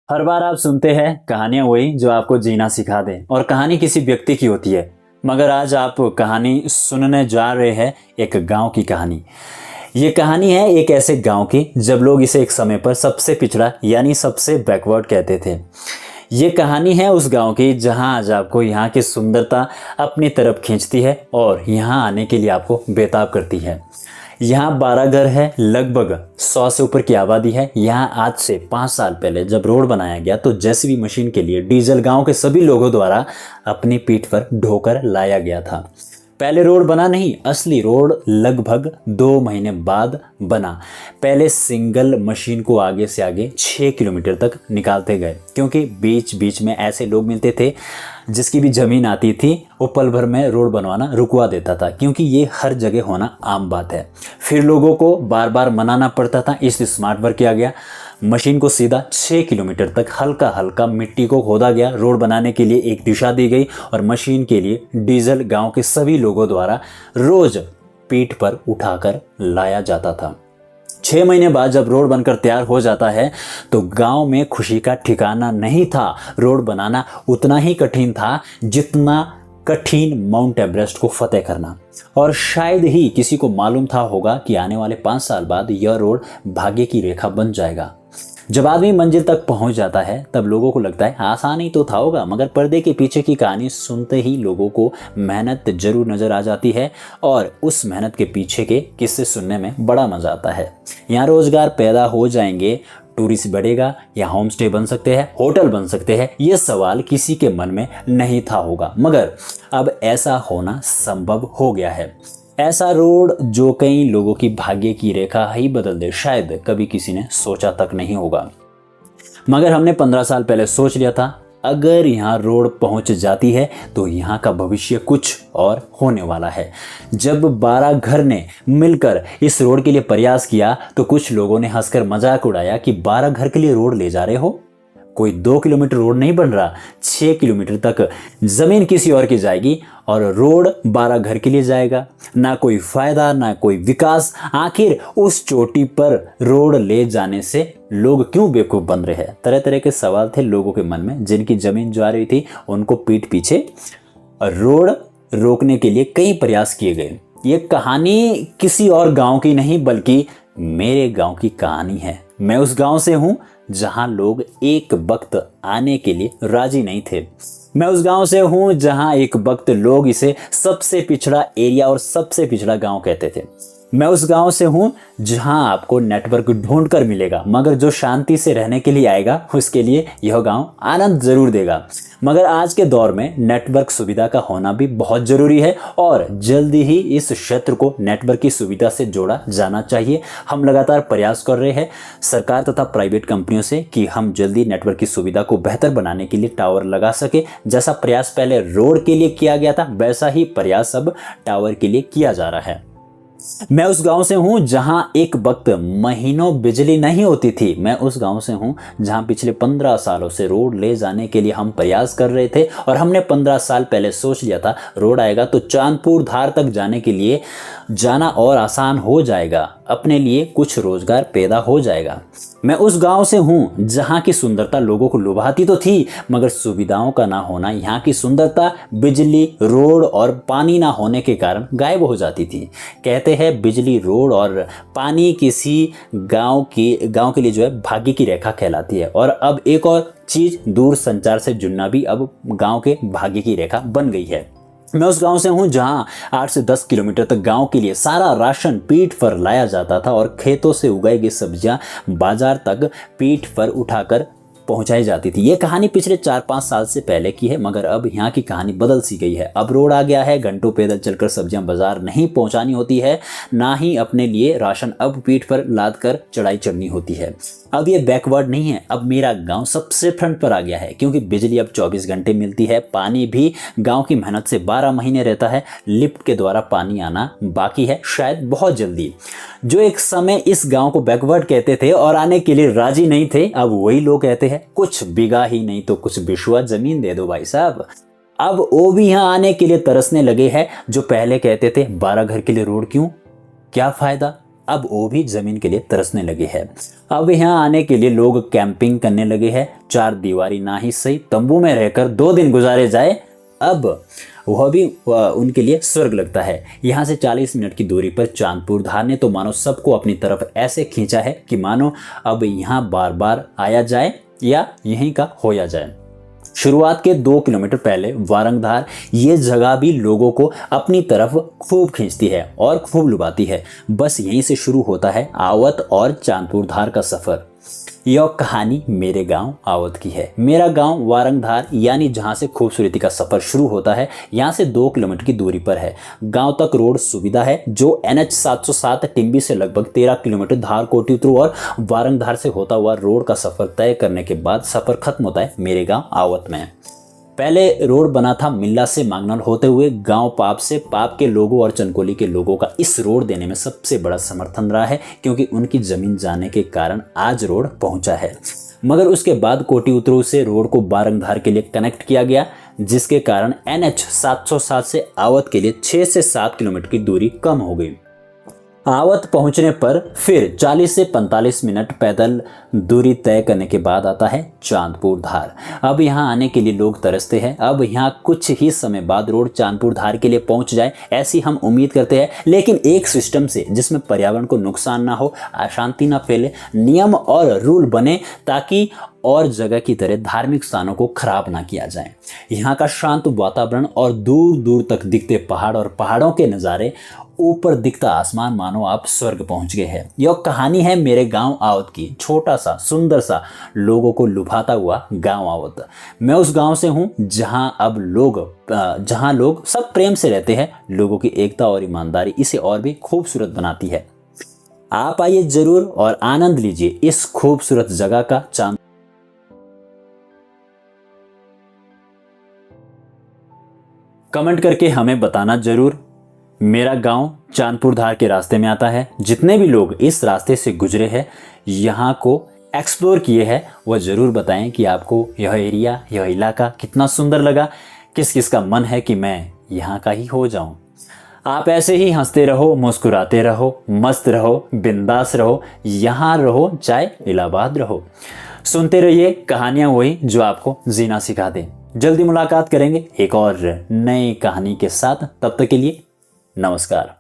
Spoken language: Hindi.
हर बार आप सुनते हैं कहानियां वही जो आपको जीना सिखा दें और कहानी किसी व्यक्ति की होती है। मगर आज आप कहानी सुनने जा रहे हैं एक गांव की कहानी। ये कहानी है एक ऐसे गांव की जब लोग इसे एक समय पर सबसे पिछड़ा यानी सबसे बैकवर्ड कहते थे। ये कहानी है उस गांव की जहां आज आपको यहाँ की सुंदरता अपनी तरफ खींचती है और यहाँ आने के लिए आपको बेताब करती है। यहाँ 12 घर है, लगभग 100 से ऊपर की आबादी है। यहाँ आज से 5 साल पहले जब रोड बनाया गया तो जेसीबी मशीन के लिए डीजल गांव के सभी लोगों द्वारा अपनी पीठ पर ढोकर लाया गया था। पहले रोड बना नहीं, असली रोड लगभग 2 महीने बाद बना। पहले सिंगल मशीन को आगे से आगे 6 किलोमीटर तक निकालते गए, क्योंकि बीच बीच में ऐसे लोग मिलते थे जिसकी भी जमीन आती थी वो पल भर में रोड बनवाना रुकवा देता था, क्योंकि ये हर जगह होना आम बात है। फिर लोगों को बार बार मनाना पड़ता था, इसलिए स्मार्ट वर्क किया गया। मशीन को सीधा 6 किलोमीटर तक हल्का हल्का मिट्टी को खोदा गया। रोड बनाने के लिए एक दिशा दी गई और मशीन के लिए डीजल गांव के सभी लोगों द्वारा रोज पीठ पर उठाकर लाया जाता था। 6 महीने बाद जब रोड बनकर तैयार हो जाता है तो गांव में खुशी का ठिकाना नहीं था। रोड बनाना उतना ही कठिन था जितना कठिन माउंट एवरेस्ट को फतेह करना। और शायद ही किसी को मालूम था होगा कि आने वाले 5 साल बाद यह रोड भाग्य की रेखा बन जाएगा। जब आदमी मंजिल तक पहुंच जाता है तब लोगों को लगता है आसान ही तो था होगा, मगर पर्दे के पीछे की कहानी सुनते ही लोगों को मेहनत जरूर नजर आ जाती है और उस मेहनत के पीछे के किस्से सुनने में बड़ा मजा आता है। यहाँ रोजगार पैदा हो जाएंगे, टूरिस्ट बढ़ेगा या होम स्टे बन सकते हैं, होटल बन सकते हैं, ये सवाल किसी के मन में नहीं था होगा, मगर अब ऐसा होना संभव हो गया है। ऐसा रोड जो कई लोगों की भाग्य की रेखा ही बदल दे, शायद कभी किसी ने सोचा तक नहीं होगा। मगर हमने 15 साल पहले सोच लिया था अगर यहाँ रोड पहुंच जाती है तो यहाँ का भविष्य कुछ और होने वाला है। जब 12 घर ने मिलकर इस रोड के लिए प्रयास किया तो कुछ लोगों ने हंसकर मजाक उड़ाया कि 12 घर के लिए रोड ले जा रहे हो, कोई 2 किलोमीटर रोड नहीं बन रहा, 6 किलोमीटर तक जमीन किसी और की जाएगी और रोड 12 घर के लिए जाएगा। ना कोई फायदा ना कोई विकास। आखिर उस चोटी पर रोड ले जाने से लोग क्यों बेवकूफ बन रहे हैं? तरह तरह के सवाल थे लोगों के मन में। जिनकी जमीन जा रही थी उनको पीठ पीछे रोड रोकने के लिए कई प्रयास किए गए। ये कहानी किसी और गांव की नहीं बल्कि मेरे गांव की कहानी है। मैं उस गांव से हूं जहां लोग एक वक्त आने के लिए राजी नहीं थे। मैं उस गांव से हूं जहां एक वक्त लोग इसे सबसे पिछड़ा एरिया और सबसे पिछड़ा गांव कहते थे। मैं उस गांव से हूं जहां आपको नेटवर्क ढूंढ कर मिलेगा, मगर जो शांति से रहने के लिए आएगा उसके लिए यह गांव आनंद जरूर देगा। मगर आज के दौर में नेटवर्क सुविधा का होना भी बहुत जरूरी है और जल्दी ही इस क्षेत्र को नेटवर्क की सुविधा से जोड़ा जाना चाहिए। हम लगातार प्रयास कर रहे हैं सरकार तथा प्राइवेट कंपनियों से कि हम जल्दी नेटवर्क की सुविधा को बेहतर बनाने के लिए टावर लगा सके। जैसा प्रयास पहले रोड के लिए किया गया था वैसा ही प्रयास अब टावर के लिए किया जा रहा है। मैं उस गांव से हूं जहां एक वक्त महीनों बिजली नहीं होती थी। मैं उस गांव से हूं जहां पिछले 15 सालों से रोड ले जाने के लिए हम प्रयास कर रहे थे और हमने 15 साल पहले सोच लिया था रोड आएगा तो चांदपुर धार तक जाने के लिए जाना और आसान हो जाएगा, अपने लिए कुछ रोजगार पैदा हो जाएगा। मैं उस गांव से हूं जहां की सुंदरता लोगों को लुभाती तो थी, मगर सुविधाओं का ना होना, यहाँ की सुंदरता बिजली, रोड और पानी ना होने के कारण गायब हो जाती थी। कहते हैं बिजली, रोड और पानी किसी गांव के लिए जो है भाग्य की रेखा कहलाती है। और अब एक और चीज, दूर संचार से जुड़ना भी अब गांव के भाग्य की रेखा बन गई है। मैं उस गांव से हूं जहां 8 से 10 किलोमीटर तक गांव के लिए सारा राशन पीठ पर लाया जाता था और खेतों से उगाई गई सब्जियां बाजार तक पीठ पर उठाकर पहुंचाई जाती थी। ये कहानी पिछले 4-5 साल से पहले की है, मगर अब यहाँ की कहानी बदल सी गई है। अब रोड आ गया है, घंटों पैदल चलकर सब्जियां बाजार नहीं पहुंचानी होती है, ना ही अपने लिए राशन अब पीठ पर लाद कर चढ़ाई चढ़नी होती है। अब ये बैकवर्ड नहीं है, अब मेरा गांव सबसे फ्रंट पर आ गया है, क्योंकि बिजली अब 24 घंटे मिलती है। पानी भी गांव की मेहनत से 12 महीने रहता है। लिफ्ट के द्वारा पानी आना बाकी है, शायद बहुत जल्दी। जो एक समय इस गांव को बैकवर्ड कहते थे और आने के लिए राजी नहीं थे, अब वही लोग कहते हैं कुछ बिगा ही नहीं तो कुछ बिश्वा जमीन दे दो भाई साहब। अब वो भी यहाँ आने के लिए तरसने लगे हैं जो पहले कहते थे 12 घर के लिए रोड क्यों, क्या फायदा, अब वो भी जमीन के लिए तरसने लगे हैं। अब यहाँ आने के लिए लोग कैंपिंग करने लगे हैं। चार दीवारी ना ही सही, तंबू में रहकर 2 दिन गुजारे जाए, अब वह भी उनके लिए स्वर्ग लगता है। यहाँ से 40 मिनट की दूरी पर चांदपुर धार ने तो मानो सबको अपनी तरफ ऐसे खींचा है कि मानो अब यहाँ बार बार आया जाए या यहीं का होया जाए। शुरुआत के 2 किलोमीटर पहले वारंगधार ये जगह भी लोगों को अपनी तरफ खूब खींचती है और खूब लुभाती है। बस यहीं से शुरू होता है आवत और चांदपुर धार का सफर। यह कहानी मेरे गांव आवत की है। मेरा गांव वारंगधार यानी जहां से खूबसूरती का सफर शुरू होता है, यहां से 2 किलोमीटर की दूरी पर है। गांव तक रोड सुविधा है जो NH 707 टिम्बी से लगभग 13 किलोमीटर धार कोटी उतरू और वारंगधार से होता हुआ रोड का सफर तय करने के बाद सफर खत्म होता है मेरे गाँव आवत में। पहले रोड बना था मिल्ला से मांगनल होते हुए गांव पाप से। पाप के लोगों और चनकोली के लोगों का इस रोड देने में सबसे बड़ा समर्थन रहा है, क्योंकि उनकी जमीन जाने के कारण आज रोड पहुंचा है। मगर उसके बाद कोटी उतरू से रोड को वारंगधार के लिए कनेक्ट किया गया, जिसके कारण NH 707 से आवत के लिए 6 से 7 किलोमीटर की दूरी कम हो गई। आवत पहुंचने पर फिर 40 से 45 मिनट पैदल दूरी तय करने के बाद आता है चांदपुर धार। अब यहाँ आने के लिए लोग तरसते हैं। अब यहाँ कुछ ही समय बाद रोड चांदपुर धार के लिए पहुंच जाए, ऐसी हम उम्मीद करते हैं, लेकिन एक सिस्टम से जिसमें पर्यावरण को नुकसान ना हो, अशांति ना फैले, नियम और रूल बने ताकि और जगह की तरह धार्मिक स्थानों को खराब ना किया जाए। यहाँ का शांत वातावरण और दूर दूर तक दिखते पहाड़ और पहाड़ों के नज़ारे, ऊपर दिखता आसमान, मानो आप स्वर्ग पहुंच गए हैं। यह कहानी है मेरे गांव आवत की। छोटा सा सुंदर सा लोगों को लुभाता हुआ गांव आवत। मैं उस गांव से हूं जहां लोग सब प्रेम से रहते हैं। लोगों की एकता और ईमानदारी इसे और भी खूबसूरत बनाती है। आप आइए जरूर और आनंद लीजिए इस खूबसूरत जगह का। कमेंट करके हमें बताना जरूर। मेरा गांव चांदपुर धार के रास्ते में आता है। जितने भी लोग इस रास्ते से गुजरे हैं, यहाँ को एक्सप्लोर किए हैं, वह ज़रूर बताएं कि आपको यह एरिया, यह इलाका कितना सुंदर लगा। किस किस का मन है कि मैं यहाँ का ही हो जाऊँ। आप ऐसे ही हंसते रहो, मुस्कुराते रहो, मस्त रहो, बिंदास रहो, यहाँ रहो चाहे इलाहाबाद रहो। सुनते रहिए कहानियाँ वही जो आपको जीना सिखा दें। जल्दी मुलाकात करेंगे एक और नई कहानी के साथ। तब तक के लिए नमस्कार।